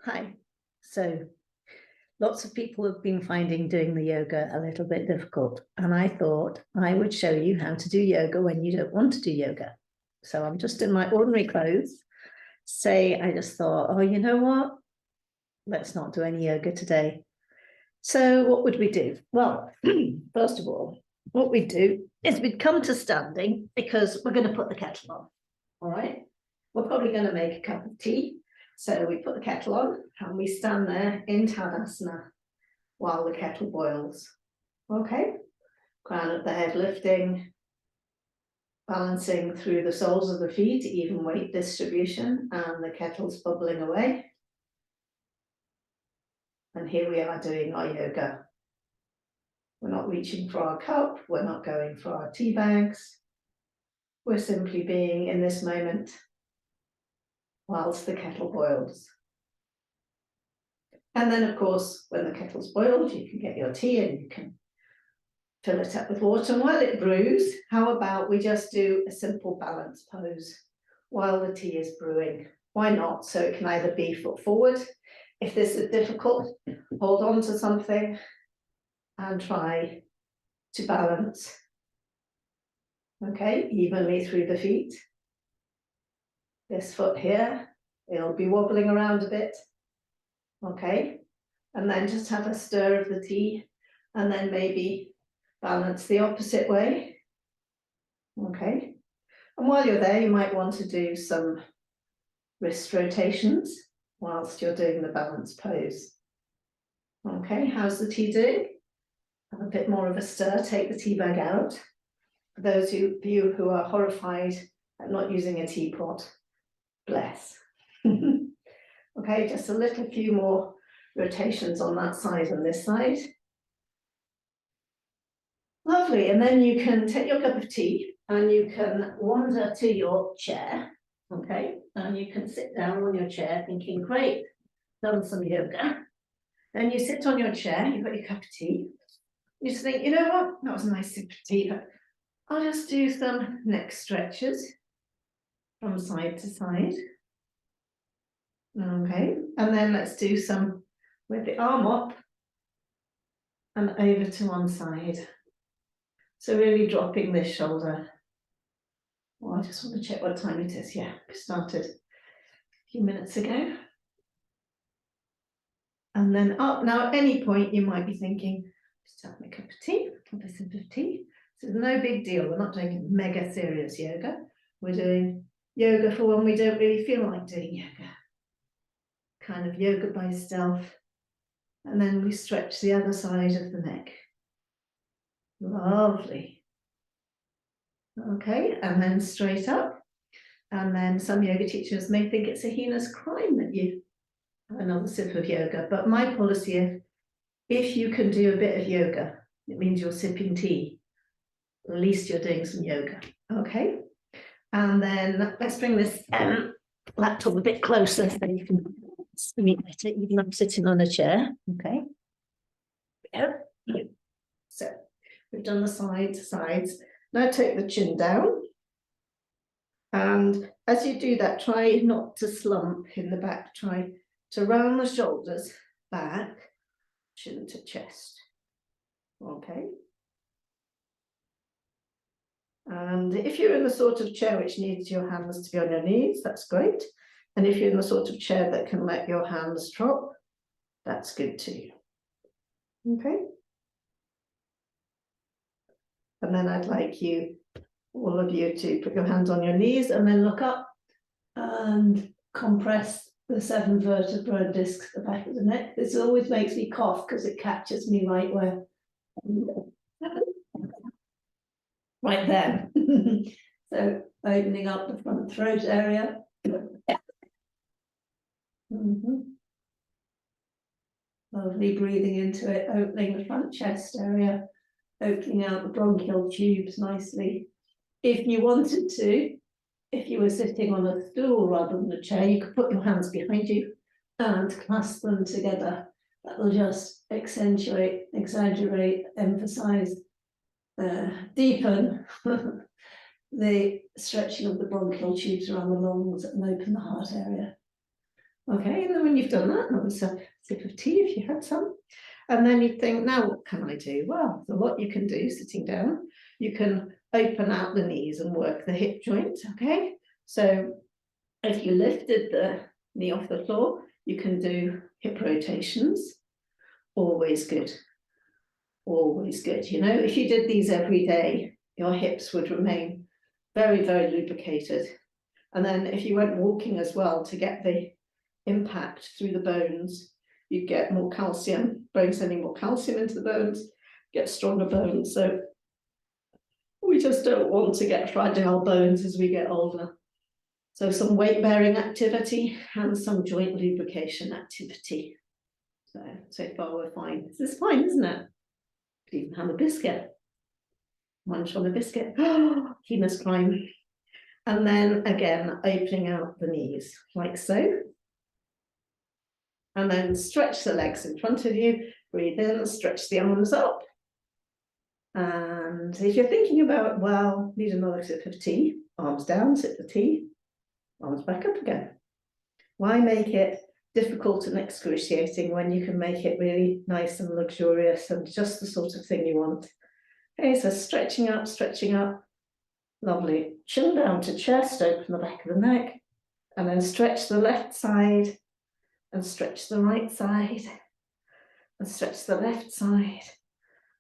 Hi. So lots of people have been finding doing the yoga a little bit difficult, and I thought I would show you how to do yoga when you don't want to do yoga. So I'm just in my ordinary clothes. I just thought, oh, you know what? Let's not do any yoga today. So what would we do? Well, first of all, what we'd do is we'd come to standing because we're going to put the kettle on. All right. We're probably going to make a cup of tea. So we put the kettle on and we stand there in Tadasana while the kettle boils. Okay. Crown of the head lifting, balancing through the soles of the feet, even weight distribution, and the kettle's bubbling away. And here we are doing our yoga. We're not reaching for our cup, we're not going for our tea bags. We're simply being in this moment whilst the kettle boils. And then, of course, when the kettle's boiled, you can get your tea and you can fill it up with water. And while it brews, how about we just do a simple balance pose while the tea is brewing? Why not? So it can either be foot forward. If this is difficult, hold on to something and try to balance, okay, evenly through the feet. This foot here, it'll be wobbling around a bit, okay, and then just have a stir of the tea and then maybe balance the opposite way, okay. And while you're there, you might want to do some wrist rotations whilst you're doing the balance pose. Okay, how's the tea doing? Have a bit more of a stir, take the tea bag out. For those of you who are horrified at not using a teapot, bless. Okay, just a few more rotations on that side and this side. Lovely, and then you can take your cup of tea and you can wander to your chair, okay? And you can sit down on your chair thinking, great, done some yoga. Then you sit on your chair, you've got your cup of tea. You just think, you know what, that was a nice sip of tea, but I'll just do some neck stretches from side to side. Okay, and then let's do some with the arm up and over to one side. So really dropping this shoulder. Well, I just want to check what time it is. Yeah, we started a few minutes ago. And then up. Now, at any point, you might be thinking, just have my cup of tea, have a sip of tea. So there's no big deal. We're not doing mega serious yoga. We're doing yoga for when we don't really feel like doing yoga. Kind of yoga by stealth. And then we stretch the other side of the neck. Lovely. Okay, and then straight up. And then some yoga teachers may think it's a heinous crime that you have another sip of yoga. But my policy is, if you can do a bit of yoga, it means you're sipping tea. At least you're doing some yoga. Okay. And then let's bring this laptop a bit closer so you can see me better, even though I'm sitting on a chair. Okay. Yeah. So we've done the sides. Now take the chin down. And as you do that, try not to slump in the back. Try to round the shoulders back, chin to chest. Okay. And if you're in the sort of chair which needs your hands to be on your knees, that's great. And if you're in the sort of chair that can let your hands drop, that's good too. Okay. And then I'd like you, all of you, to put your hands on your knees and then look up and compress the 7 vertebral discs at the back of the neck. This always makes me cough because it catches me right where, right there. So opening up the front throat area. Lovely, breathing into it, opening the front chest area, opening out the bronchial tubes nicely. If you wanted to, if you were sitting on a stool rather than a chair, you could put your hands behind you and clasp them together. That will just accentuate, exaggerate, emphasize, deepen the stretching of the bronchial tubes around the lungs and open the heart area. Okay, and then when you've done that, have a sip of tea if you had some. And then you think, now what can I do? Well, there's a lot you can do sitting down. You can open out the knees and work the hip joint, okay? So if you lifted the knee off the floor, you can do hip rotations. Always good. Always good. You know, if you did these every day, your hips would remain very, very lubricated. And then if you went walking as well to get the impact through the bones, you get more calcium, brain sending more calcium into the bones, get stronger bones. So we just don't want to get fragile bones as we get older. So some weight bearing activity and some joint lubrication activity. So far we're fine. This is fine, isn't it? Could even have a biscuit. Munch on a biscuit. He must climb. And then again, opening out the knees like so. And then stretch the legs in front of you, breathe in, stretch the arms up. And if you're thinking about, well, need another sip of tea, arms down, sip the tea, arms back up again. Why make it difficult and excruciating when you can make it really nice and luxurious and just the sort of thing you want? Okay, so stretching up, lovely. Chin down to chest, open the back of the neck, and then stretch the left side, and stretch the right side, and stretch the left side,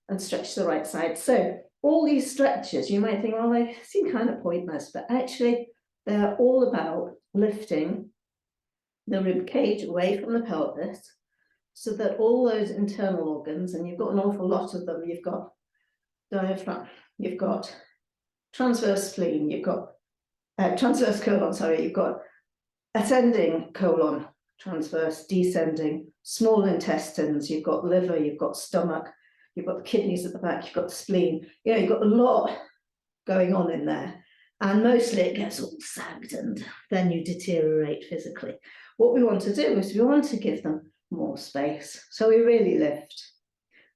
and stretch the right side. So all these stretches, you might think, well, they seem kind of pointless, but actually they're all about lifting the rib cage away from the pelvis so that all those internal organs, and you've got an awful lot of them, you've got diaphragm, you've got transverse spleen, you've got transverse colon, sorry, you've got ascending colon, transverse, descending, small intestines, you've got liver, you've got stomach, you've got the kidneys at the back, you've got the spleen. You know, you've got a lot going on in there. And mostly it gets all sagged and then you deteriorate physically. What we want to do is we want to give them more space. So we really lift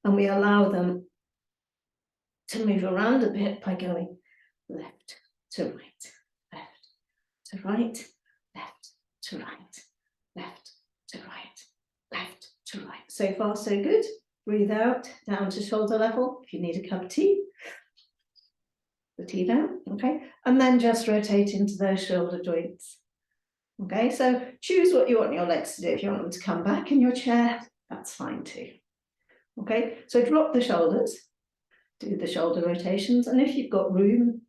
and we allow them to move around a bit by going left to right, left to right, left to right, left to right, left to right. So far, so good. Breathe out, down to shoulder level. If you need a cup of tea, the tea down, okay? And then just rotate into those shoulder joints. Okay, so choose what you want your legs to do. If you want them to come back in your chair, that's fine too. Okay, so drop the shoulders, do the shoulder rotations, and if you've got room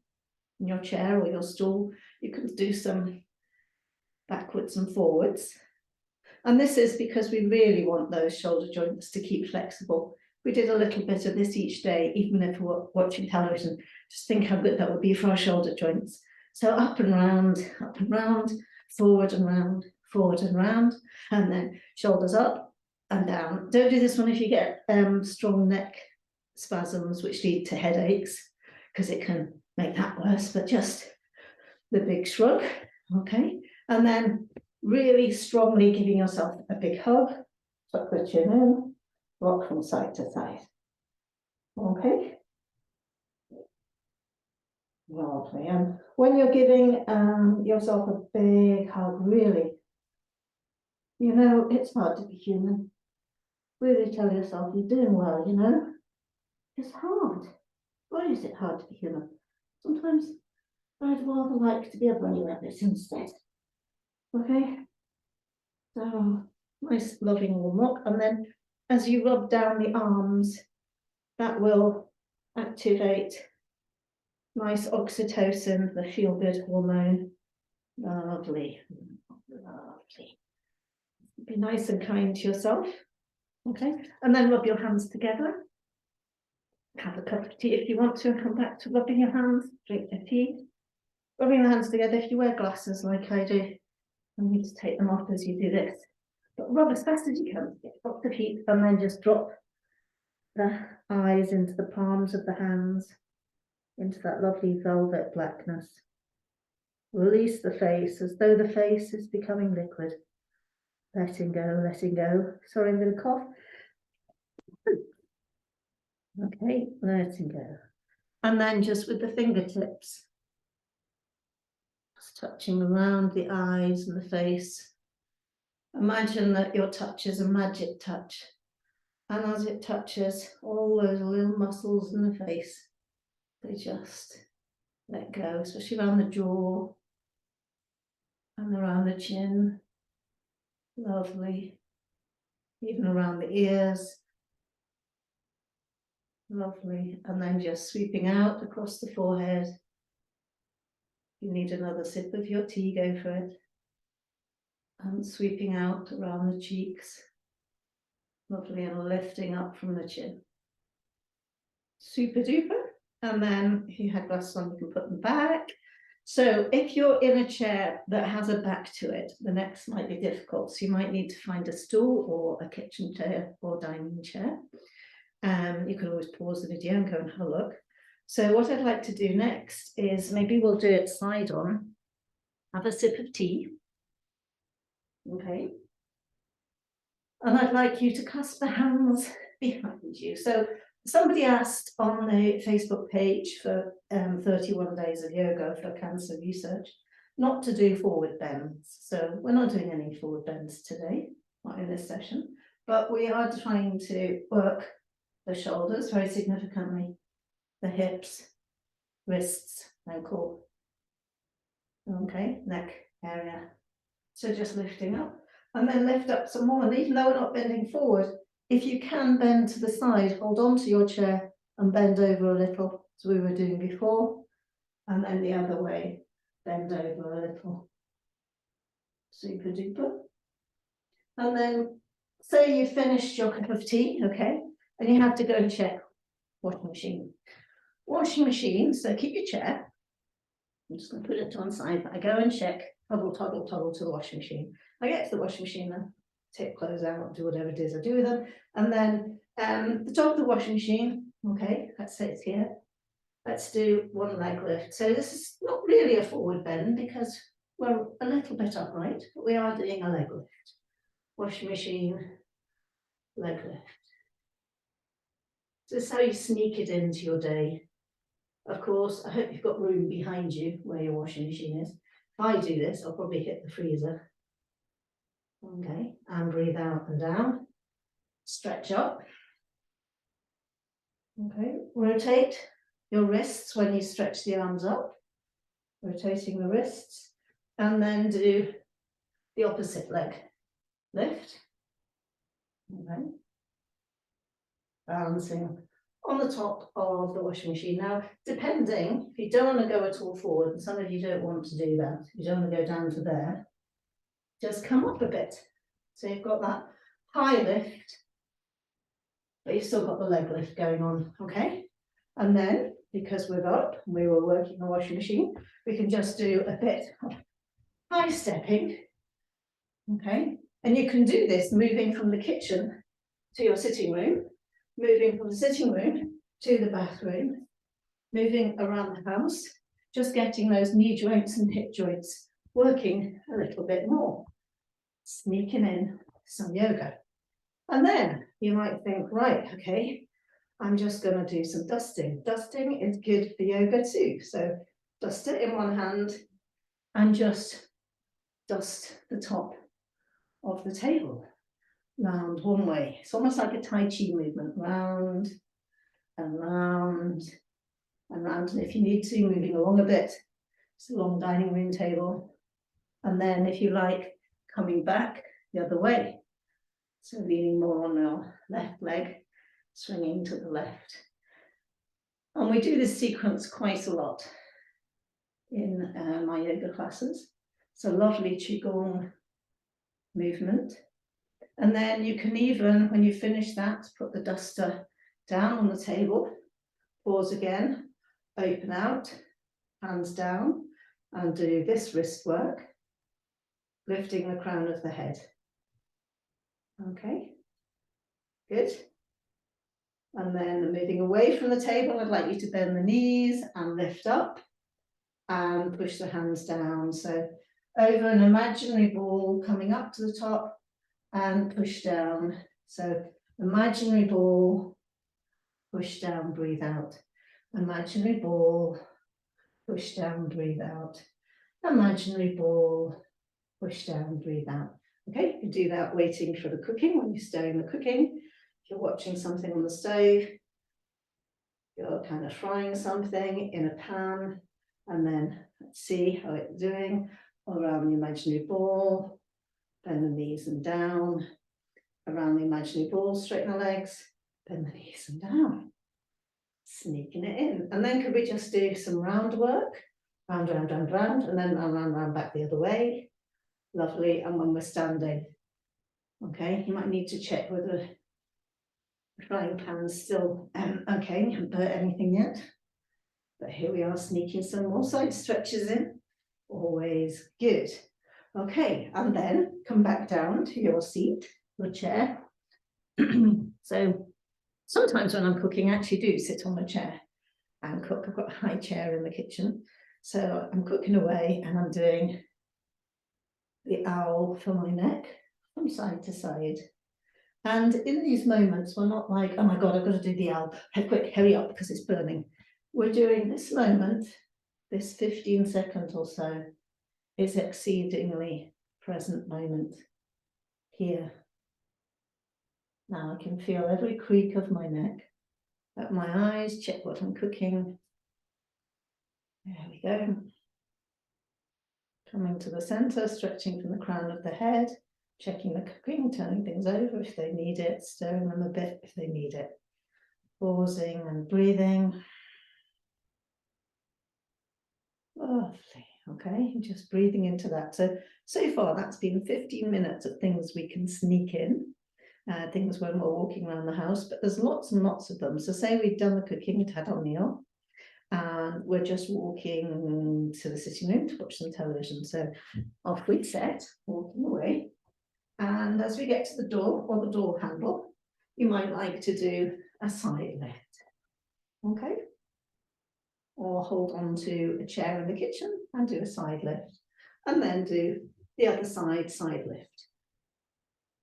in your chair or your stool, you can do some backwards and forwards. And this is because we really want those shoulder joints to keep flexible. We did a little bit of this each day, even if we're watching television. Just think how good that would be for our shoulder joints. So up and round, forward and round, and then shoulders up and down. Don't do this one if you get strong neck spasms, which lead to headaches, because it can make that worse, but just the big shrug, okay? And then really strongly giving yourself a big hug, tuck the chin in, rock from side to side. Okay. Lovely. And when you're giving yourself a big hug, really, you know, it's hard to be human. Really tell yourself you're doing well, you know. It's hard. Why is it hard to be human? Sometimes I'd rather like to be a bunny rabbit instead. Okay. So nice loving warm up, and then as you rub down the arms, that will activate nice oxytocin, the feel-good hormone. Lovely, lovely. Be nice and kind to yourself. Okay, and then rub your hands together. Have a cup of tea if you want to, and come back to rubbing your hands, drink your tea. Rubbing your hands together, if you wear glasses like I do, you need to take them off as you do this. But rub as fast as you can, get lots of heat, and then just drop the eyes into the palms of the hands, into that lovely velvet blackness. Release the face as though the face is becoming liquid. Letting go, letting go. Sorry, I'm going to cough. Okay, letting go. And then just with the fingertips, just touching around the eyes and the face, Imagine that your touch is a magic touch. And as it touches all those little muscles in the face, they just let go, especially around the jaw and around the chin. Lovely. Even around the ears. Lovely. And then just sweeping out across the forehead. If you need another sip of your tea, go for it. And sweeping out around the cheeks. Lovely, and lifting up from the chin. Super duper. And then if you had glasses on, you can put them back. So if you're in a chair that has a back to it, the next might be difficult. So you might need to find a stool or a kitchen chair or dining chair. You can always pause the video and go and have a look. So what I'd like to do next is maybe we'll do it side on. Have a sip of tea. Okay. And I'd like you to clasp the hands behind you. So somebody asked on the Facebook page for 31 days of yoga for cancer research, not to do forward bends. So we're not doing any forward bends today, not in this session, but we are trying to work the shoulders very significantly, the hips, wrists, ankle, okay, neck area. So just lifting up and then lift up some more. And even though we're not bending forward, if you can bend to the side, hold on to your chair and bend over a little, as we were doing before. And then the other way, bend over a little. Super duper. And then say you finished your cup of tea, okay, and you have to go and check washing machine. Washing machine, so keep your chair. I'm just going to put it to one side. I go and check, toddle, toddle, toddle to the washing machine. I get to the washing machine and take clothes out, do whatever it is I do with them. And then the top of the washing machine, okay, let's say it's here. Let's do one leg lift. So this is not really a forward bend because we're a little bit upright, but we are doing a leg lift. Washing machine, leg lift. So this is how you sneak it into your day. Of course, I hope you've got room behind you where your washing machine is. If I do this, I'll probably hit the freezer. Okay, and breathe out and down. Stretch up. Okay, rotate your wrists when you stretch the arms up. Rotating the wrists. And then do the opposite leg. Lift. Okay. Balancing on the top of the washing machine. Now, depending, if you don't want to go at all forward, and some of you don't want to do that, you don't want to go down to there, just come up a bit. So you've got that high lift, but you've still got the leg lift going on, okay? And then, because we're up, and we were working the washing machine, we can just do a bit of high stepping, okay? And you can do this moving from the kitchen to your sitting room, moving from the sitting room to the bathroom, moving around the house, just getting those knee joints and hip joints working a little bit more, sneaking in some yoga. And then you might think, right, okay, I'm just going to do some dusting. Dusting is good for yoga too. So dust it in one hand and just dust the top of the table. Round one way. It's almost like a Tai Chi movement, round and round and round. And if you need to, moving along a bit, it's a long dining room table. And then if you like, coming back the other way. So leaning more on your left leg, swinging to the left. And we do this sequence quite a lot in my yoga classes. It's a lovely Qigong movement. And then you can even, when you finish that, put the duster down on the table, pause again, open out, hands down, and do this wrist work, lifting the crown of the head. Okay, good. And then moving away from the table, I'd like you to bend the knees and lift up and push the hands down. So over an imaginary ball coming up to the top and push down. So imaginary ball, push down, breathe out. Imaginary ball, push down, breathe out. Imaginary ball, push down, breathe out. Okay, you can do that waiting for the cooking, when you're stirring the cooking. If you're watching something on the stove, you're kind of frying something in a pan, and then let's see how it's doing around the imaginary ball, bend the knees and down, around the imaginary ball, straighten the legs, bend the knees and down, sneaking it in. And then could we just do some round work, round, round, round, round, and then round, round, round, back the other way. Lovely. And when we're standing, okay, you might need to check whether the frying pan's still okay, haven't burnt anything yet. But here we are, sneaking some more side stretches in. Always good. Okay, and then come back down to your seat, your chair. So sometimes when I'm cooking, I actually do sit on a chair and cook. I've got a high chair in the kitchen. So I'm cooking away and I'm doing the owl for my neck from side to side. And in these moments, we're not like, oh my God, I've got to do the owl. Hey, quick, hurry up because it's burning. We're doing this moment, this 15 seconds or so, is exceedingly present moment here. Now I can feel every creak of my neck. Open my eyes, check what I'm cooking. There we go. Coming to the center, stretching from the crown of the head, checking the cooking, turning things over if they need it, stirring them a bit if they need it. Pausing and breathing. Lovely, okay, just breathing into that. So far that's been 15 minutes of things we can sneak in, things when we're walking around the house, but there's lots and lots of them. So say we've done the cooking, we've had our meal, and we're just walking to the sitting room to watch some television. So off we set, walking away. And as we get to the door or the door handle, you might like to do a side lift, okay? Or hold on to a chair in the kitchen and do a side lift. And then do the other side lift.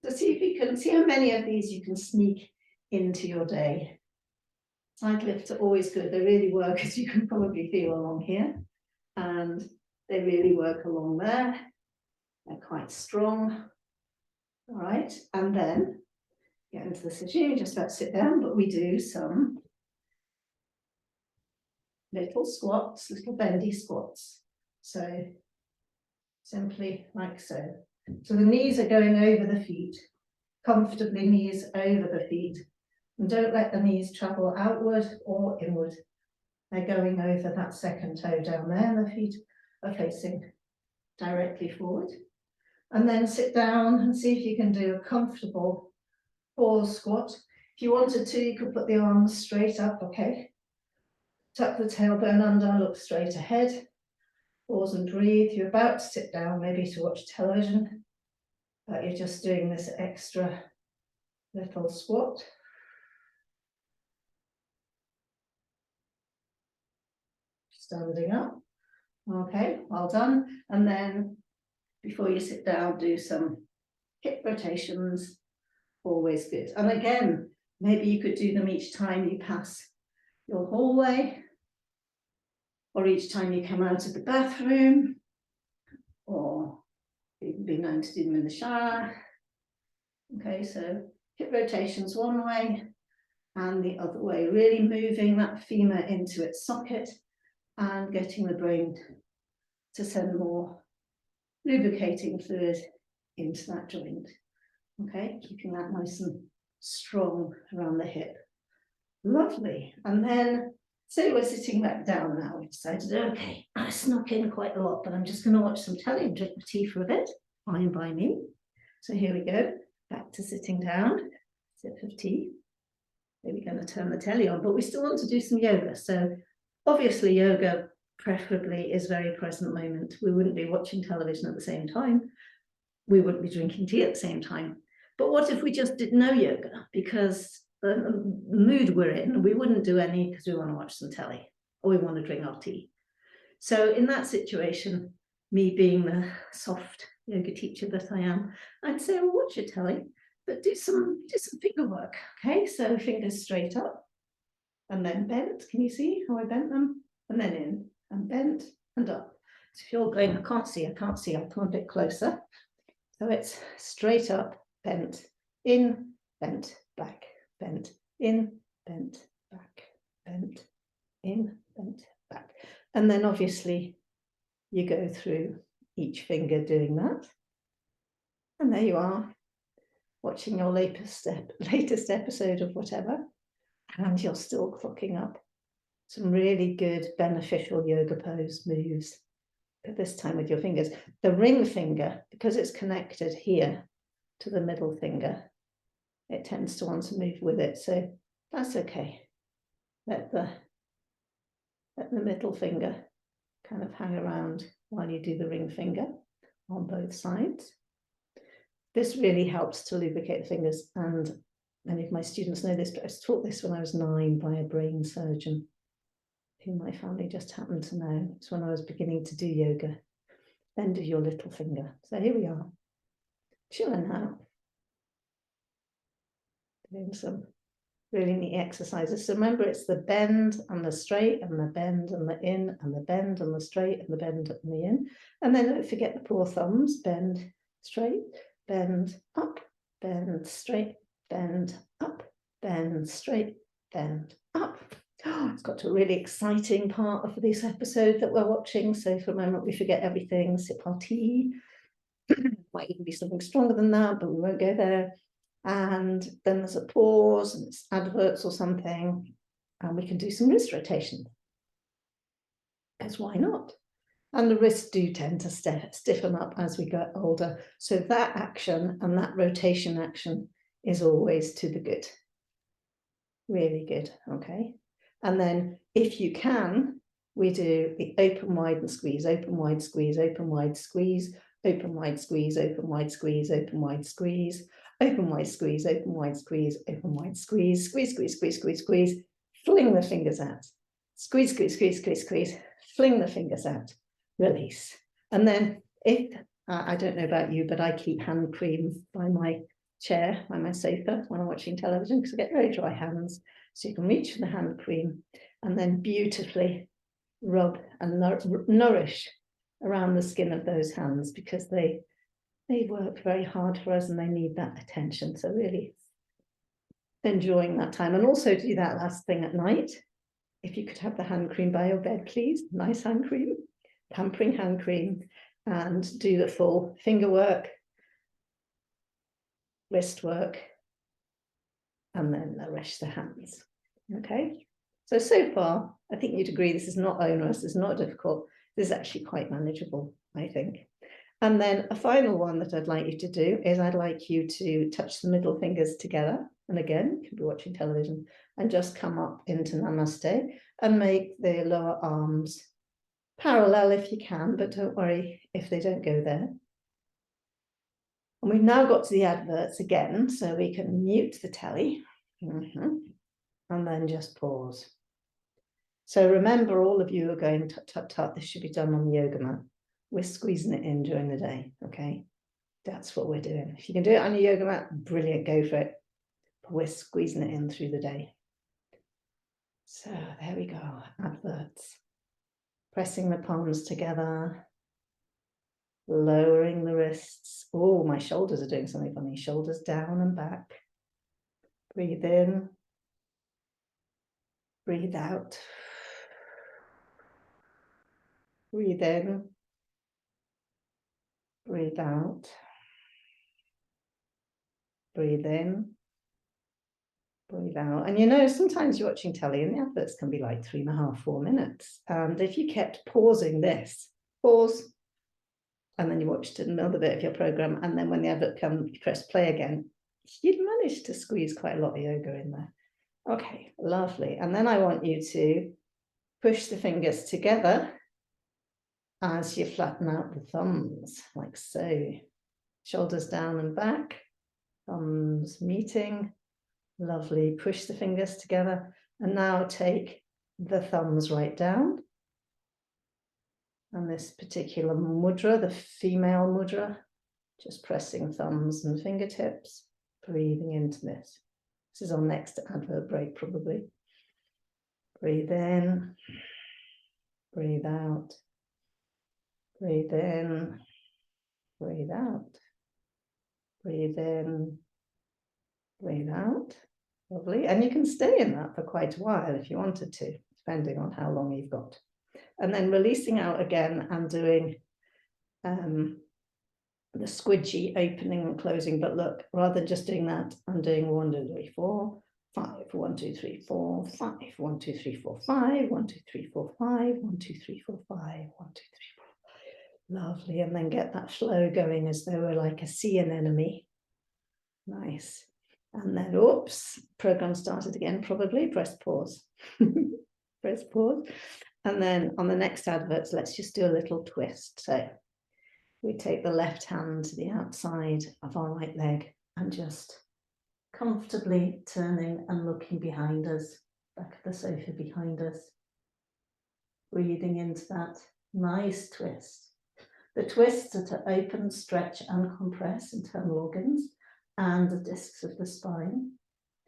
So see if you can, see how many of these you can sneak into your day. Side lifts are always good. They really work, as you can probably feel along here. And they really work along there. They're quite strong. All right, and then get into the sitting, just about to sit down, but we do some little squats, little bendy squats. So simply like so. So the knees are going over the feet, comfortably knees over the feet. And don't let the knees travel outward or inward. They're going over that second toe down there, and the feet are facing directly forward. And then sit down and see if you can do a comfortable pause squat. If you wanted to, you could put the arms straight up, okay? Tuck the tailbone under, look straight ahead. Pause and breathe. You're about to sit down, maybe to watch television, but you're just doing this extra little squat. Standing up. Okay, well done. And then before you sit down, do some hip rotations. Always good. And again, maybe you could do them each time you pass your hallway, or each time you come out of the bathroom, or you can be known to do them in the shower. Okay, so hip rotations one way and the other way, really moving that femur into its socket and getting the brain to send more lubricating fluid into that joint. Okay, keeping that nice and strong around the hip. Lovely. And then say we're sitting back down now. We've decided, okay, I snuck in quite a lot, but I'm just going to watch some telly and drink my tea for a bit. Fine by me. So here we go. Back to sitting down. Sip of tea. Maybe going to turn the telly on, but we still want to do some yoga. So obviously yoga preferably is very present moment. We wouldn't be watching television at the same time. We wouldn't be drinking tea at the same time. But what if we just did no yoga? Because the mood we're in, we wouldn't do any because we want to watch some telly or we want to drink our tea. So in that situation, me being the soft yoga teacher that I am, I'd say, well, watch your telly, but do some finger work. Okay, so fingers straight up and then bent. Can you see how I bent them? And then in and bent and up. So if you're going, I can't see, I'll come a bit closer. So it's straight up, bent, in, bent, back, bent, in, bent, back, bent, in, bent, back. And then obviously you go through each finger doing that. And there you are, watching your latest episode of whatever, and you're still clocking up some really good beneficial yoga pose moves, but this time with your fingers. The ring finger, because it's connected here to the middle finger, it tends to want to move with it, so that's okay. Let the middle finger kind of hang around while you do the ring finger on both sides. This really helps to lubricate the fingers, and many of my students know this, but I was taught this when I was 9 by a brain surgeon who my family just happened to know. It's when I was beginning to do yoga. Bend of your little finger. So here we are, chilling out, doing some really neat exercises. So remember, it's the bend and the straight and the bend and the in and the bend and the straight and the bend and the in. And then don't forget the 4 thumbs, bend, straight, bend, up, bend, straight, bend, up, bend, straight, bend, up. Oh, it's got to a really exciting part of this episode that we're watching. So for a moment, we forget everything, sip our tea. Might even be something stronger than that, but we won't go there. And then there's a pause, and it's adverts or something, and we can do some wrist rotation. Because why not? And the wrists do tend to stiffen up as we get older. So that action and that rotation action is always to the good. Really good, okay? And then if you can, we do the open, wide, and squeeze, open, wide, squeeze, open, wide, squeeze, open, wide, squeeze, open, wide, squeeze, open, wide, squeeze, open, wide, squeeze, open, wide, squeeze, open, wide, squeeze, squeeze, squeeze, squeeze, squeeze, squeeze, fling the fingers out, squeeze, squeeze, squeeze, squeeze, squeeze, fling the fingers out, release. And then if, I don't know about you, but I keep hand cream by my chair, by my sofa when I'm watching television, because I get very dry hands. So you can reach for the hand cream and then beautifully rub and nourish around the skin of those hands, because they work very hard for us and they need that attention. So really enjoying that time, and also do that last thing at night. If you could have the hand cream by your bed, please, nice hand cream, pampering hand cream, and do the full finger work, wrist work, and then nourish the hands. Okay, so far I think you'd agree this is not onerous, it's not difficult, this is actually quite manageable, I think. And then a final one that I'd like you to do is I'd like you to touch the middle fingers together, and again, you could be watching television, and just come up into Namaste and make the lower arms parallel if you can, but don't worry if they don't go there. And we've now got to the adverts again, so we can mute the telly. And then just pause. So remember, all of you are going tut, tut, tut, this should be done on the yoga mat. We're squeezing it in during the day, okay? That's what we're doing. If you can do it on your yoga mat, brilliant, go for it. But we're squeezing it in through the day. So there we go, adverts. Pressing the palms together, lowering the wrists. Oh, my shoulders are doing something funny. Shoulders down and back. Breathe in. Breathe out. Breathe in. Breathe out. Breathe in. Breathe out. And you know, sometimes you're watching telly and the adverts can be like 3.5, 4 minutes. And if you kept pausing this, pause, and then you watched another bit of your program, and then when the advert comes, you press play again, you'd manage to squeeze quite a lot of yoga in there. Okay, lovely. And then I want you to push the fingers together as you flatten out the thumbs, like so. Shoulders down and back, thumbs meeting. Lovely. Push the fingers together. And now take the thumbs right down. And this particular mudra, the female mudra, just pressing thumbs and fingertips, breathing into this. This is our next advert break, probably. Breathe in, breathe out, breathe in, breathe out. breathe in, breathe out. Lovely. And you can stay in that for quite a while if you wanted to, depending on how long you've got. And then releasing out again and doing the squidgy opening and closing. But look, rather than just doing that, I'm doing 1, 2, 3, 4, 5, 1, 2, 3, 4, 5, 1, 2, 3, 4, 5, 1, 2, 3, 4, 5, 1, 2, 3, 4, 5, 1, 2, 3, 4. Lovely. And then get that flow going as though we're like a sea anemone. Nice. And then, oops, program started again, probably. Press pause. Press pause. And then on the next adverts, let's just do a little twist. So we take the left hand to the outside of our right leg and just comfortably turning and looking behind us, back of the sofa behind us. Breathing into that nice twist. The twists are to open, stretch and compress internal organs and the discs of the spine.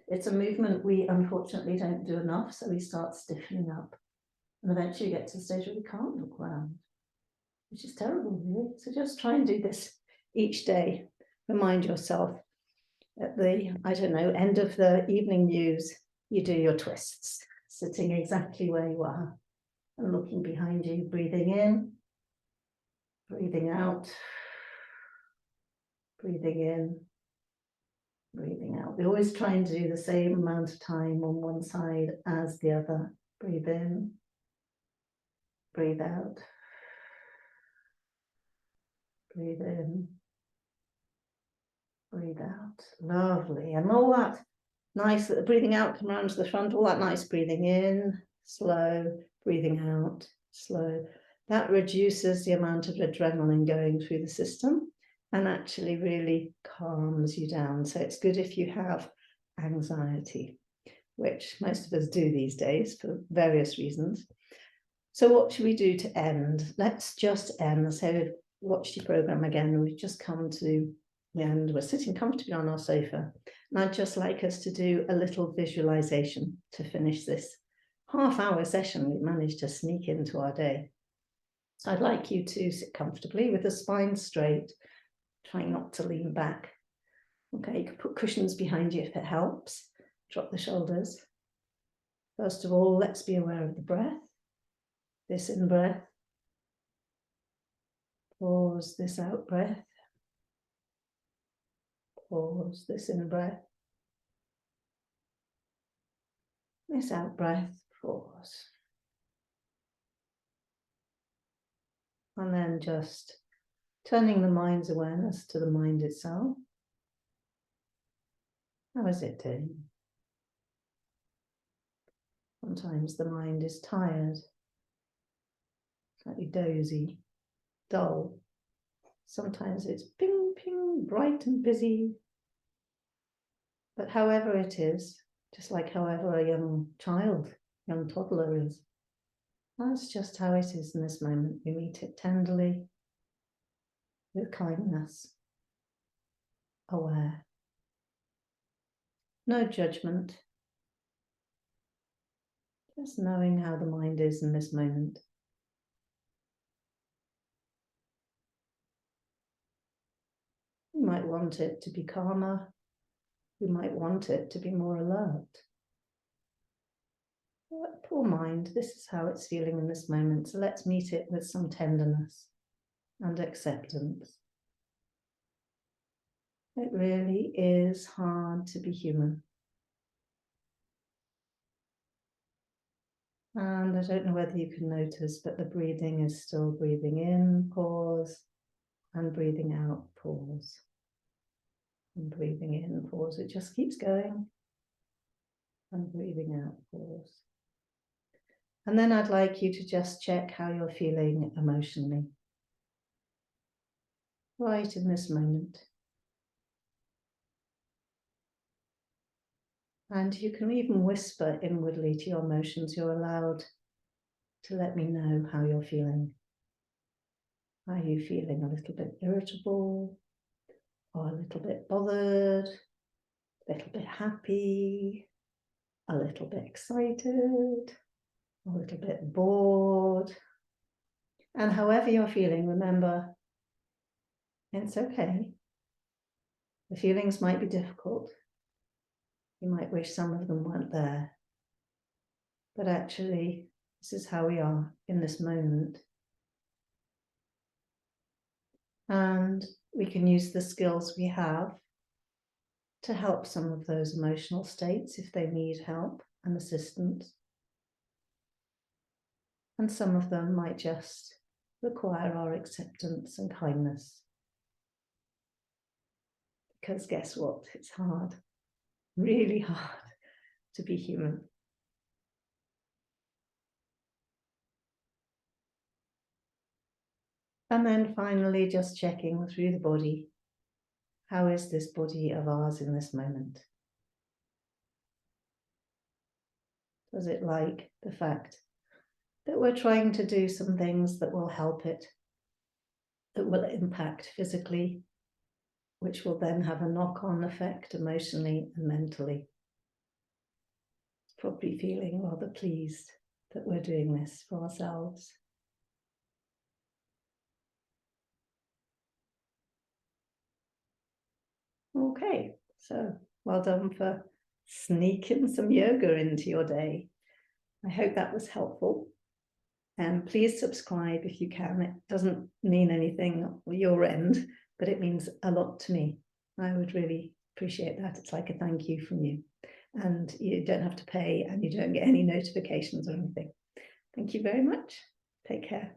It's a movement we unfortunately don't do enough, so we start stiffening up and eventually get to the stage where we can't look round, which is terrible, really. So just try and do this each day. Remind yourself at the, I don't know, end of the evening news, you do your twists, sitting exactly where you are and looking behind you, breathing in, breathing out, breathing in, breathing out. We always try and do the same amount of time on one side as the other. Breathe in, breathe out, breathe in, breathe out. Lovely. And all that nice, breathing out, come around to the front, all that nice breathing in, slow, breathing out, slow. That reduces the amount of adrenaline going through the system and actually really calms you down. So it's good if you have anxiety, which most of us do these days for various reasons. So what should we do to end? Let's just end. So we've watched your program again and we've just come to the end. We're sitting comfortably on our sofa. And I'd just like us to do a little visualization to finish this half-hour session we've managed to sneak into our day. So I'd like you to sit comfortably with the spine straight, trying not to lean back. Okay, you can put cushions behind you if it helps. Drop the shoulders. First of all, let's be aware of the breath. This in-breath. Pause, this out-breath. Pause, this in-breath. This out-breath, pause. And then just turning the mind's awareness to the mind itself. How is it doing? Sometimes the mind is tired, slightly dozy, dull. Sometimes it's ping, ping, bright and busy. But however it is, just like however a young child, young toddler is, that's just how it is in this moment. We meet it tenderly, with kindness, aware. No judgment. Just knowing how the mind is in this moment. We might want it to be calmer. We might want it to be more alert. But poor mind, this is how it's feeling in this moment. So let's meet it with some tenderness and acceptance. It really is hard to be human. And I don't know whether you can notice, but the breathing is still breathing in, pause, and breathing out, pause. And breathing in, pause. It just keeps going. And breathing out, pause. And then I'd like you to just check how you're feeling emotionally. Right in this moment. And you can even whisper inwardly to your emotions. You're allowed to let me know how you're feeling. Are you feeling a little bit irritable? Or a little bit bothered? A little bit happy? A little bit excited? A little bit bored? And however you're feeling, remember, it's okay. The feelings might be difficult. You might wish some of them weren't there. But actually, this is how we are in this moment. And we can use the skills we have to help some of those emotional states if they need help and assistance. And some of them might just require our acceptance and kindness. Because guess what? It's hard, really hard to be human. And then finally, just checking through the body. How is this body of ours in this moment? Does it like the fact that we're trying to do some things that will help it, that will impact physically, which will then have a knock-on effect emotionally and mentally? It's probably feeling rather pleased that we're doing this for ourselves. Okay, so well done for sneaking some yoga into your day. I hope that was helpful. And please subscribe if you can. It doesn't mean anything on your end, but it means a lot to me. I would really appreciate that. It's like a thank you from you. And you don't have to pay and you don't get any notifications or anything. Thank you very much. Take care.